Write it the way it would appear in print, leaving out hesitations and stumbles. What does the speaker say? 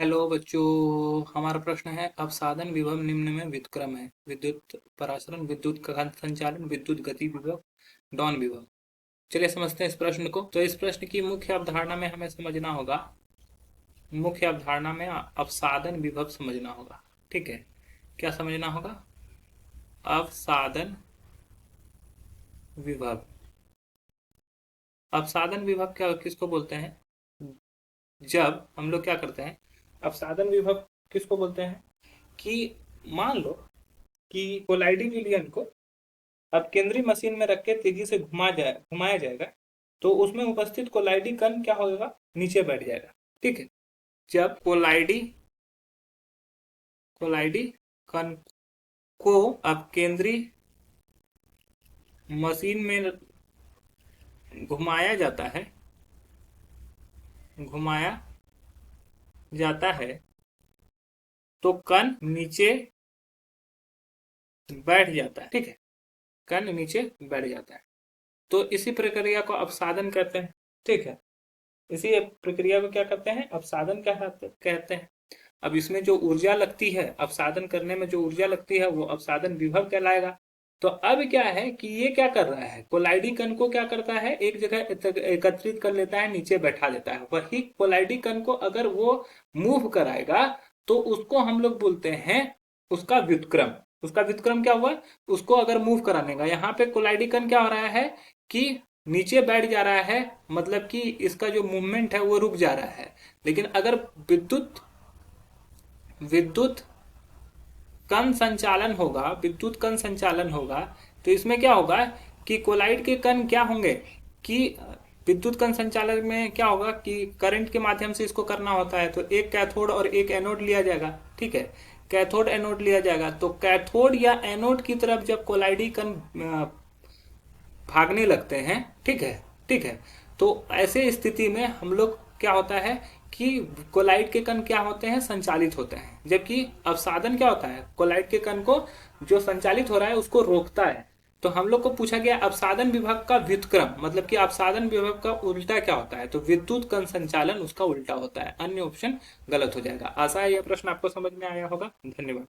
Hello बच्चों, हमारा प्रश्न है अवसादन विभव निम्न में व्युत्क्रम है। विद्युत परासरण, विद्युत संचालन, विद्युत गति विभव, डॉन विभव। चलिए समझते हैं इस प्रश्न को। तो इस प्रश्न की मुख्य अवधारणा में हमें समझना होगा, मुख्य अवधारणा में अवसादन विभव समझना होगा। ठीक है, क्या समझना होगा? अवसादन विभव। अवसादन विभव क्या किसको बोलते हैं? जब हम लोग क्या करते हैं, अवसादन विभव किसको बोलते हैं कि मान लो कि कोलाइडिंग विलयन को अब केंद्रीय मशीन में रख के तेजी से घुमाया जाएगा, तो उसमें उपस्थित कोलाइडी कण क्या होगा? नीचे बैठ जाएगा। ठीक है, जब कोलाइडी कण को अब केंद्रीय मशीन में घुमाया जाता है तो कण नीचे बैठ जाता है। ठीक है, कण नीचे बैठ जाता है, तो इसी प्रक्रिया को अवसादन कहते हैं। ठीक है, इसी प्रक्रिया को क्या कहते हैं? अवसादन कहते हैं। अब इसमें जो ऊर्जा लगती है, अवसादन करने में जो ऊर्जा लगती है, वो अवसादन विभव कहलाएगा। तो अब क्या है कि ये क्या कर रहा है, कोलाइडी कण को क्या करता है, एक जगह एकत्रित कर लेता है, नीचे बैठा देता है। वही कोलाइडी कण को अगर वो मूव कराएगा तो उसको हम लोग बोलते हैं उसका व्युत्क्रम। उसका व्युत्क्रम क्या हुआ? उसको अगर मूव कराने का, यहाँ पे कोलाइडी कण क्या हो रहा है कि नीचे बैठ जा रहा है, मतलब कि इसका जो मूवमेंट है वो रुक जा रहा है। लेकिन अगर विद्युत विद्युत कण संचालन होगा तो इसमें क्या होगा कि कोलाइड के कण क्या होंगे कि विद्युत कण संचालन में क्या होगा कि करंट के माध्यम से इसको करना होता है, तो एक कैथोड और एक एनोड लिया जाएगा। ठीक है, कैथोड एनोड लिया जाएगा, तो कैथोड या एनोड की तरफ जब कोलाइडी कण भागने लगते हैं, ठीक है, तो ऐसे स्थिति में हम लोग क्या होता है कि कोलाइड के कण क्या होते हैं? संचालित होते हैं। जबकि अवसादन क्या होता है? कोलाइड के कण को जो संचालित हो रहा है उसको रोकता है। तो हम लोग को पूछा गया अवसादन विभव का व्युत्क्रम, मतलब कि अवसादन विभव का उल्टा क्या होता है? तो विद्युत कण संचालन उसका उल्टा होता है। अन्य ऑप्शन गलत हो जाएगा। आशा है यह प्रश्न आपको समझ में आया होगा। धन्यवाद।